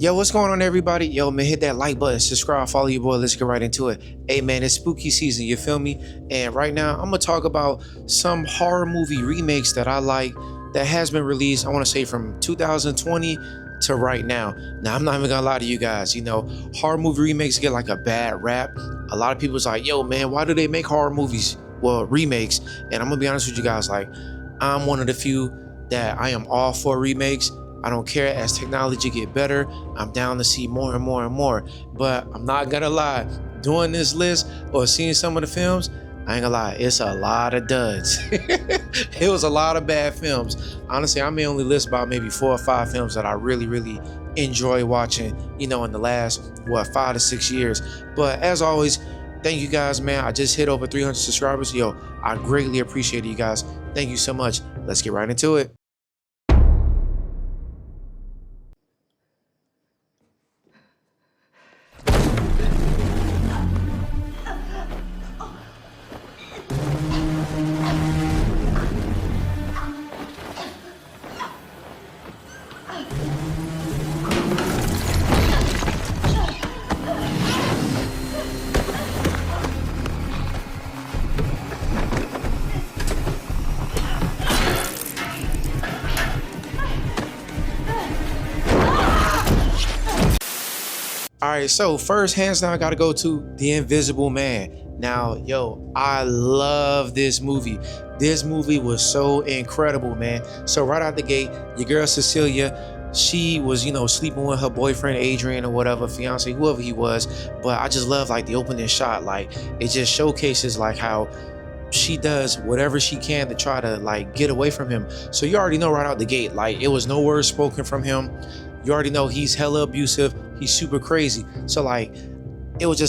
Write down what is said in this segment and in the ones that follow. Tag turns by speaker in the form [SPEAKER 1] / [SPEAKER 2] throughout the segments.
[SPEAKER 1] Yo, what's going on, everybody? Yo, man, hit that like button, subscribe, follow your boy. Let's get right into it. Hey, man, it's spooky season, you feel me? And right now, I'm gonna talk about some horror movie remakes that I like that has been released, I wanna say from 2020 to right now. Now, I'm not even gonna lie to you guys, horror movie remakes get like a bad rap. A lot of people's like, yo, man, why do they make horror movies? Well, remakes. And I'm gonna be honest with you guys, like, I'm one of the few that I am all for remakes. I don't care. As technology get better, I'm down to see more and more and more. But I'm not gonna lie, doing this list or seeing some of the films, I ain't gonna lie, it's a lot of duds. It was a lot of bad films. Honestly, I may only list about maybe 4 or 5 films that I really enjoy watching, in the last, 5 to 6 years. But as always, thank you guys, man. I just hit over 300 subscribers. Yo, I greatly appreciate you guys. Thank you so much. Let's get right into it. All right, so first, hands down, I gotta go to The Invisible Man. Now, yo, I love this movie. This movie was so incredible, man. So right out the gate, your girl Cecilia, she was, sleeping with her boyfriend Adrian or whatever, fiance, whoever he was. But I just love like the opening shot. Like, it just showcases like how she does whatever she can to try to like get away from him. So you already know right out the gate, like it was no words spoken from him. You already know he's hella abusive. He's super crazy. So like, it was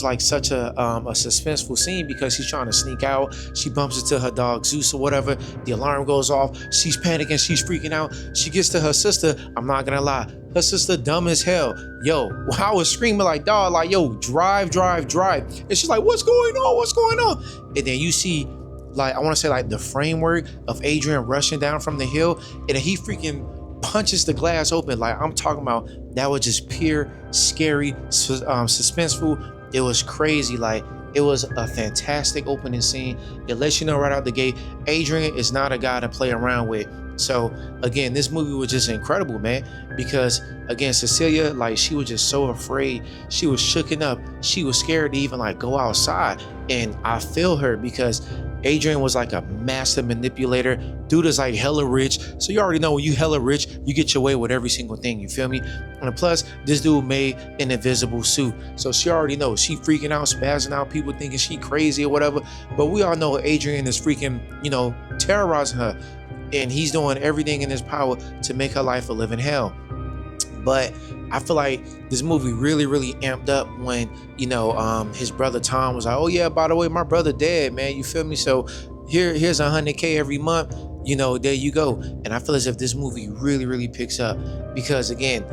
[SPEAKER 1] like such a suspenseful scene because he's trying to sneak out. She bumps into her dog Zeus or whatever. The alarm goes off. She's panicking. She's freaking out. She gets to her sister. I'm not gonna lie, her sister dumb as hell. Yo, I was screaming like, dog, like, yo, drive. And she's like, what's going on? What's going on? And then you see, like, I want to say like the framework of Adrian rushing down from the hill, and then he freaking punches the glass open. Like, I'm talking about, that was just pure scary, suspenseful. It was crazy. Like, it was a fantastic opening scene. It lets you know right out the gate, Adrian is not a guy to play around with. So again, this movie was just incredible, man, because again, Cecilia, like, she was just so afraid. She was shooken up. She was scared to even like go outside. And I feel her because Adrian was like a master manipulator. Dude is like hella rich. So you already know when you hella rich, you get your way with every single thing, you feel me? And plus, this dude made an invisible suit. So she already knows. She freaking out, spazzing out, people thinking she crazy or whatever. But we all know Adrian is freaking, terrorizing her. And he's doing everything in his power to make her life a living hell. But I feel like this movie really amped up when, his brother Tom was like, oh yeah, by the way, my brother dead, man, you feel me? So here's 100K every month, there you go. And I feel as if this movie really picks up because, again,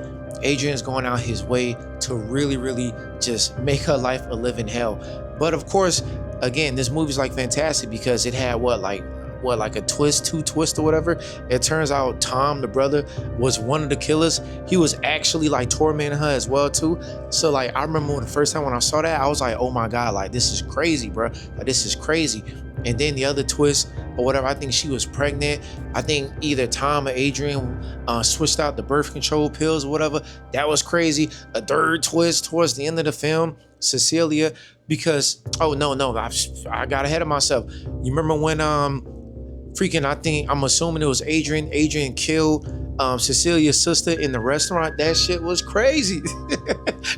[SPEAKER 1] Adrian's going out his way to really just make her life a living hell. But of course, again, this movie's like fantastic because it had like a twist, 2 twists or whatever. It turns out Tom, the brother, was one of the killers. He was actually like tormenting her as well too. So like, I remember the first time when I saw that, I was like, oh my God, like, this is crazy, bro. Like, this is crazy. And then the other twist or whatever, I think she was pregnant. I think either Tom or Adrian switched out the birth control pills or whatever. That was crazy. A third twist towards the end of the film, Cecilia, because, oh no, I got ahead of myself. You remember when I'm assuming it was Adrian killed Cecilia's sister in the restaurant? That shit was crazy.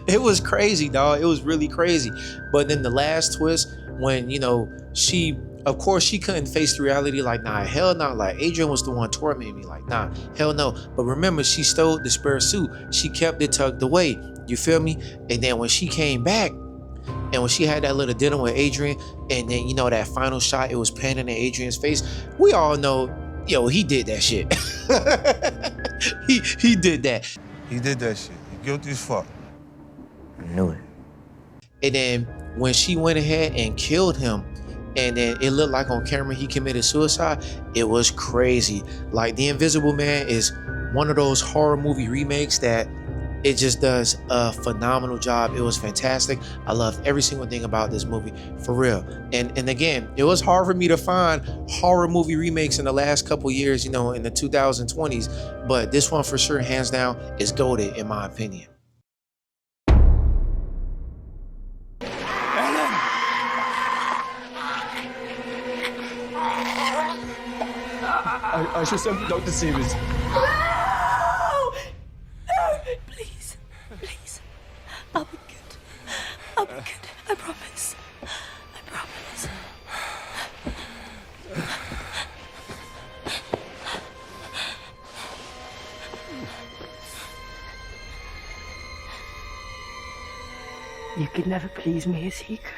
[SPEAKER 1] It was crazy, dog. It was really crazy. But then the last twist, when, she, of course, she couldn't face the reality, like, nah, hell no. Like, Adrian was the one tormenting me. Like, nah, hell no. But remember, she stole the spare suit. She kept it tucked away. You feel me? And then when she came back, and when she had that little dinner with Adrian, and then, that final shot, it was panning in Adrian's face. We all know, yo, he did that shit. he did that.
[SPEAKER 2] He did that shit. He guilty as fuck.
[SPEAKER 3] I knew it.
[SPEAKER 1] And then when she went ahead and killed him, and then it looked like on camera he committed suicide, it was crazy. Like, The Invisible Man is one of those horror movie remakes that it just does a phenomenal job. It was fantastic. I loved every single thing about this movie, for real. And again, it was hard for me to find horror movie remakes in the last couple years, in the 2020s, but this one for sure, hands down, is goated in my opinion.
[SPEAKER 4] I should send Dr. Stevens.
[SPEAKER 5] No! No! Please. Please. I'll be good. I'll be good. I promise. I promise. You could never please me as he could.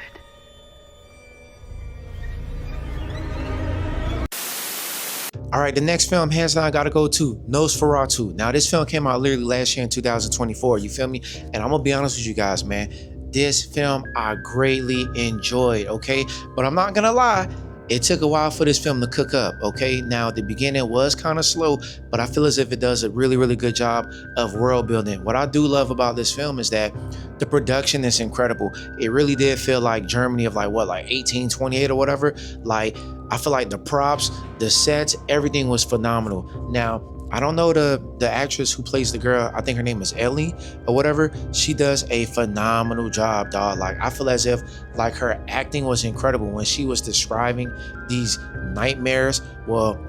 [SPEAKER 1] All right, the next film, hands down, I gotta go to Nosferatu. Now, this film came out literally last year in 2024, you feel me? And I'm gonna be honest with you guys, man. This film I greatly enjoyed, okay? But I'm not gonna lie, it took a while for this film to cook up, okay? Now, the beginning was kind of slow, but I feel as if it does a really, really good job of world building. What I do love about this film is that the production is incredible. It really did feel like Germany of like 1828 or whatever. Like, I feel like the props, the sets, everything was phenomenal. Now, I don't know the actress who plays the girl. I think her name is Ellie or whatever. She does a phenomenal job, dog. Like, I feel as if like her acting was incredible when she was describing these nightmares. Well,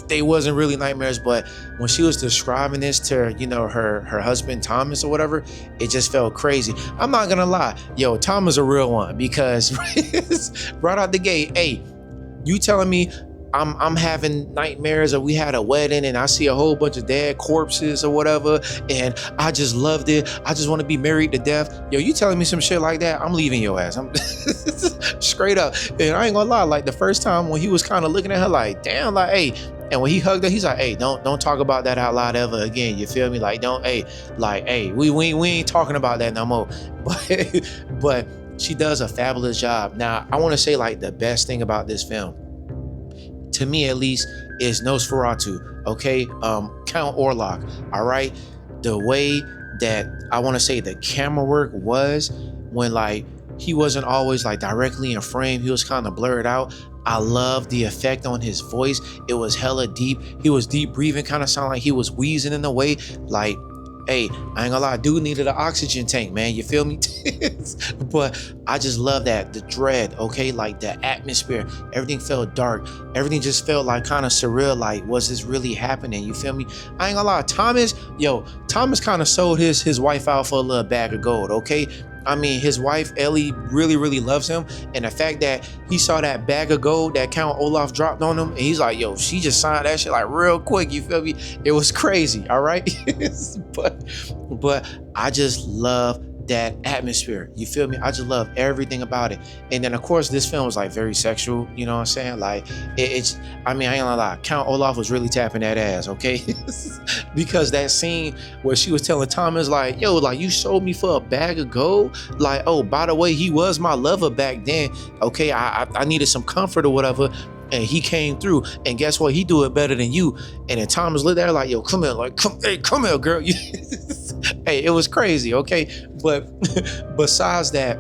[SPEAKER 1] they wasn't really nightmares, but when she was describing this to her husband Thomas or whatever, it just felt crazy. I'm not gonna lie, yo, Tom is a real one, because right out the gate, hey, you telling me I'm having nightmares, or we had a wedding and I see a whole bunch of dead corpses or whatever, and I just loved it. I just want to be married to death. Yo, you telling me some shit like that, I'm leaving your ass. I'm straight up. And I ain't gonna lie, like the first time when he was kind of looking at her like, damn, like, hey, and when he hugged her, he's like, hey, don't talk about that out loud ever again. You feel me? Like, don't, hey, like, hey, we ain't talking about that no more. But she does a fabulous job. Now, I want to say like the best thing about this film, to me at least, is Nosferatu, okay? Count Orlok, all right? The way that I want to say the camera work was, when like he wasn't always like directly in frame, he was kind of blurred out. I love the effect on his voice. It was hella deep. He was deep breathing, kind of sound like he was wheezing in a way. Like, hey, I ain't gonna lie, dude needed an oxygen tank, man, you feel me? But I just love that, the dread, okay? Like the atmosphere, everything felt dark. Everything just felt like kind of surreal, like, was this really happening? You feel me? I ain't gonna lie, Thomas kind of sold his wife out for a little bag of gold, okay? I mean, his wife, Ellie, really, really loves him. And the fact that he saw that bag of gold that Count Olaf dropped on him, and he's like, yo, she just signed that shit like real quick, you feel me? It was crazy, all right? but I just love that atmosphere, you feel me? I just love everything about it. And then of course this film was like very sexual, you know what I'm saying? Like it's, I mean, I ain't gonna lie, Count Olaf was really tapping that ass, okay? Because that scene where she was telling Thomas like, yo, like, you sold me for a bag of gold, like, oh, by the way, he was my lover back then, okay? I needed some comfort or whatever, and he came through, and guess what, he do it better than you. And then Thomas looked at her like, yo, come here, like, come here, girl. Hey, it was crazy, okay? But besides that,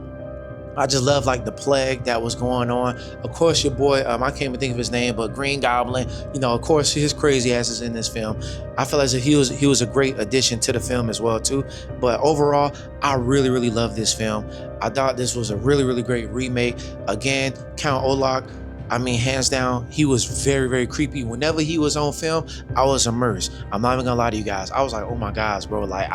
[SPEAKER 1] I just love like the plague that was going on. Of course, your boy, I can't even think of his name, but Green Goblin, of course, his crazy ass is in this film. I feel as if he was a great addition to the film as well too. But overall, I really, really love this film. I thought this was a really, really great remake. Again, Count Olaf, I mean, hands down, he was very, very creepy. Whenever he was on film, I was immersed. I'm not even gonna lie to you guys. I was like, oh my gosh, bro. Like,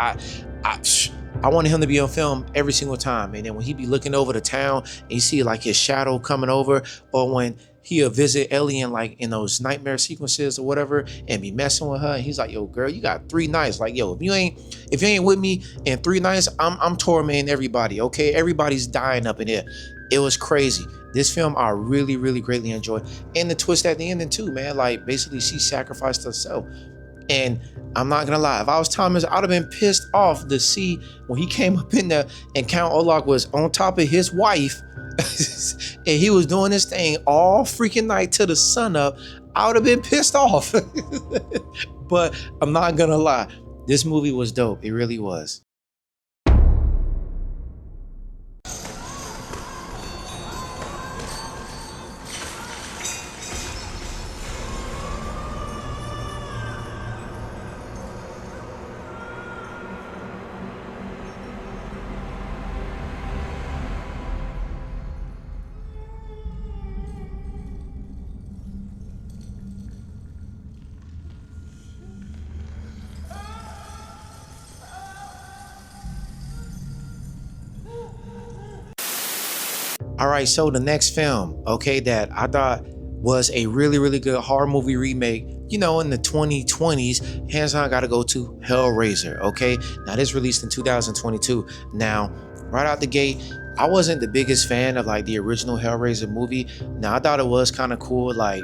[SPEAKER 1] I wanted him to be on film every single time. And then when he be looking over the town and you see like his shadow coming over, or when he'll visit Ellie in like in those nightmare sequences or whatever and be messing with her, and he's like, yo, girl, you got 3 nights. Like, yo, if you ain't with me in 3 nights, I'm tormenting everybody, okay? Everybody's dying up in here. It was crazy. This film I really, really greatly enjoyed. And the twist at the ending too, man. Like, basically she sacrificed herself. And I'm not gonna lie, if I was Thomas, I'd have been pissed off to see when he came up in there and Count Olaf was on top of his wife and he was doing this thing all freaking night till the sun up. I would have been pissed off. But I'm not gonna lie, This movie was dope. It really was. All right, so the next film, okay, that I thought was a really, really good horror movie remake, you know, in the 2020s, hands down, I gotta go to Hellraiser, okay? Now, this released in 2022. Now, right out the gate, I wasn't the biggest fan of like the original Hellraiser movie. Now, I thought it was kind of cool, like,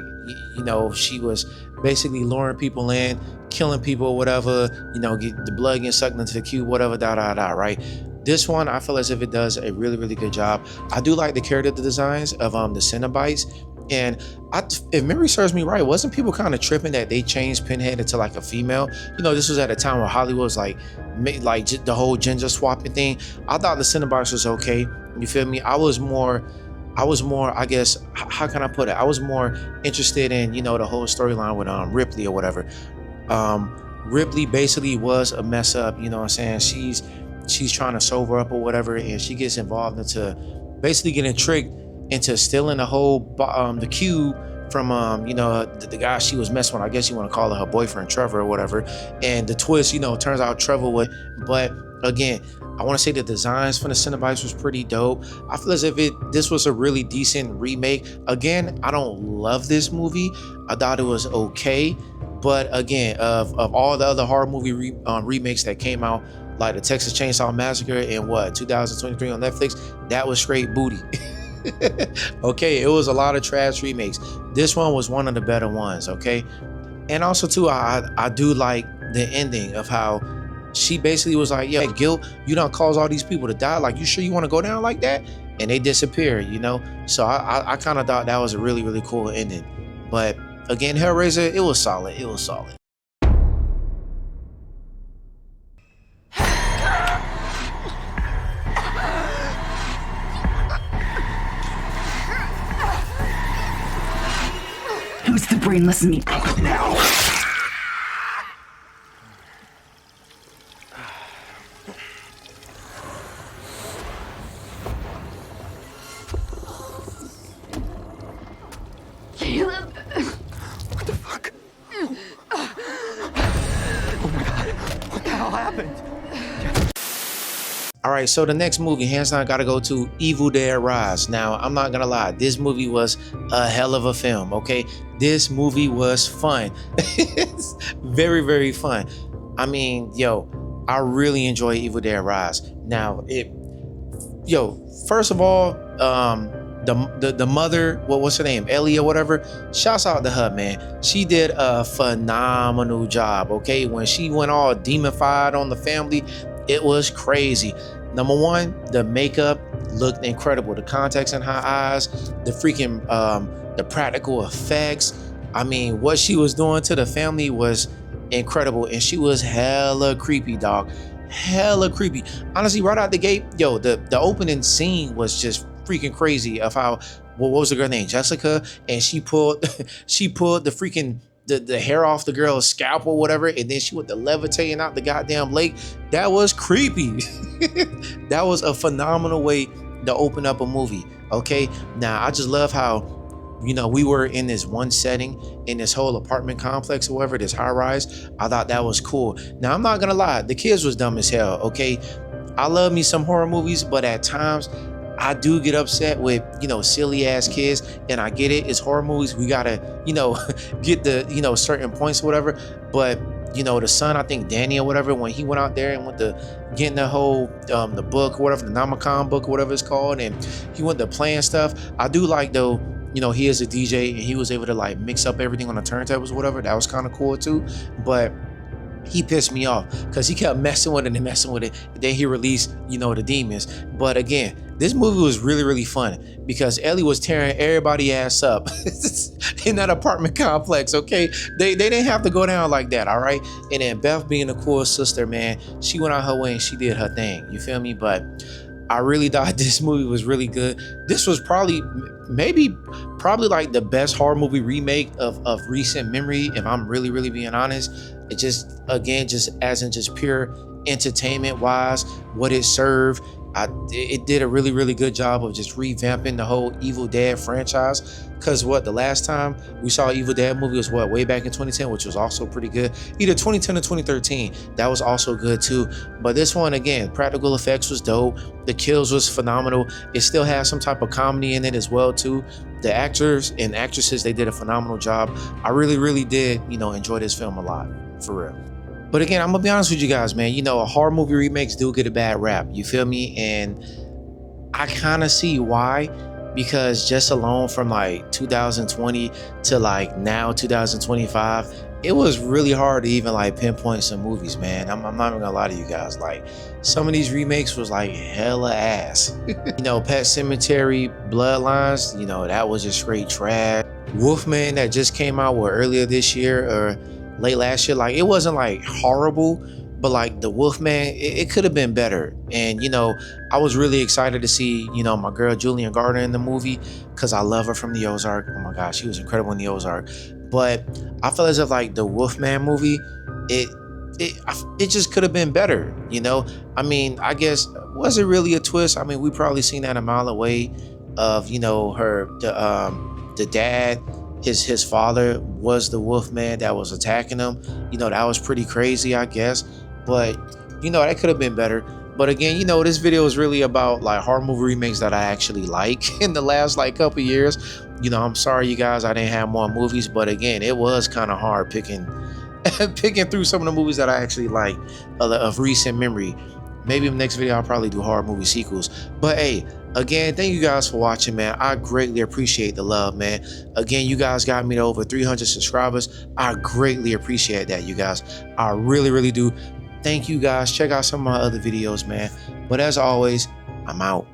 [SPEAKER 1] you know, she was basically luring people in, killing people or whatever, you know, get the blood getting sucked into the cube, whatever, right? This one, I feel as if it does a really, really good job. I do like the character designs of the Cenobites. And if memory serves me right, wasn't people kind of tripping that they changed Pinhead into like a female? You know, this was at a time where Hollywood was like the whole gender swapping thing. I thought the Cenobites was okay. You feel me? I was more, I guess, how can I put it? I was more interested in, you know, the whole storyline with Ripley or whatever. Ripley basically was a mess up, you know what I'm saying? She's trying to sober up or whatever, and she gets involved into basically getting tricked into stealing the whole the cube from you know, the guy she was messing with. I guess you want to call her boyfriend Trevor or whatever. And the twist, you know, turns out Trevor would. But again, I want to say the designs for the Cenobites was pretty dope. I feel as if this was a really decent remake. Again, I don't love this movie. I thought it was okay, but again, of all the other horror movie remakes that came out, like the Texas Chainsaw Massacre in 2023 on Netflix, that was straight booty. Okay, it was a lot of trash remakes. This one was one of the better ones, okay? And also too, I do like the ending of how she basically was like, yeah, guilt, you don't cause all these people to die. Like, you sure you want to go down like that? And they disappear, you know? So I kind of thought that was a really, really cool ending. But again, Hellraiser, it was solid. It was solid.
[SPEAKER 5] Who's the brainless meat puppet now? Caleb?
[SPEAKER 4] What the fuck? Oh my god, what the hell happened?
[SPEAKER 1] All right, so the next movie, hands down, gotta go to Evil Dead Rise. Now, I'm not gonna lie, this movie was a hell of a film, okay? This movie was fun. It's very, very fun. I mean, yo, I really enjoy Evil Dead Rise. Now, first of all, the mother, what's her name, Ellie or whatever, shouts out to her, man. She did a phenomenal job, okay? When she went all demonified on the family, it was crazy. Number one, the makeup looked incredible. The contacts in her eyes, the freaking the practical effects. I mean, what she was doing to the family was incredible, and she was hella creepy, dog. Hella creepy. Honestly, right out the gate, yo, the opening scene was just freaking crazy of how, what was the girl named, Jessica, and she pulled the freaking the hair off the girl's scalp or whatever, and then she went to levitating out the goddamn lake. That was creepy. That was a phenomenal way to open up a movie. Okay, now I just love how, you know, we were in this one setting in this whole apartment complex or whatever, this high rise. I thought that was cool. Now, I'm not gonna lie, the kids was dumb as hell. Okay, I love me some horror movies, but at times I do get upset with, you know, silly ass kids, and I get it, it's horror movies, we gotta, you know, get the, you know, certain points or whatever. But, you know, the son, I think Danny or whatever, when he went out there and went to getting the whole the book or whatever, the Namacon book or whatever it's called, and he went to playing stuff. I do like, though, you know, he is a DJ and he was able to like mix up everything on the turntables or whatever. That was kind of cool too. But he pissed me off because he kept messing with it and messing with it. And then he released, you know, the demons. But again, this movie was really, really fun because Ellie was tearing everybody ass up in that apartment complex. Okay, they didn't have to go down like that. All right. And then Beth, being a cool sister, man, she went out her way and she did her thing. You feel me? But I really thought this movie was really good. This was probably like the best horror movie remake of recent memory, if I'm really, really being honest. It just, again, just as in just pure entertainment wise, what it served, it did a really, really good job of just revamping the whole Evil Dead franchise. Because the last time we saw Evil Dead movie was way back in 2010, which was also pretty good. Either 2010 or 2013, that was also good too. But this one, again, practical effects was dope. The kills was phenomenal. It still has some type of comedy in it as well too. The actors and actresses, they did a phenomenal job. I really, really did, you know, enjoy this film a lot, for real. But again, I'm gonna be honest with you guys, man. You know, horror movie remakes do get a bad rap. You feel me? And I kind of see why, because just alone from like 2020 to like now 2025, it was really hard to even like pinpoint some movies, man. I'm not even gonna lie to you guys. Like, some of these remakes was like hella ass. You know, Pet Sematary, Bloodlines, you know, that was just straight trash. Wolfman that just came out earlier this year or late last year, like, it wasn't like horrible, but like the Wolfman, it could have been better. And you know, I was really excited to see, you know, my girl Julian Gardner in the movie because I love her from the Ozark. Oh my gosh, she was incredible in the Ozark. But I feel as if like the Wolfman movie, it just could have been better, you know. I mean, I guess, was it really a twist? I mean, we probably seen that a mile away of, you know, the dad, his father was the Wolfman that was attacking him. You know, that was pretty crazy, I guess. But, you know, that could have been better. But again, you know, this video is really about like horror movie remakes that I actually like in the last like couple years. You know, I'm sorry, you guys, I didn't have more movies. But again, it was kind of hard picking through some of the movies that I actually like of recent memory. Maybe in the next video, I'll probably do horror movie sequels. But hey, again, thank you guys for watching, man. I greatly appreciate the love, man. Again, you guys got me to over 300 subscribers. I greatly appreciate that, you guys. I really, really do. Thank you guys. Check out some of my other videos, man. But as always, I'm out.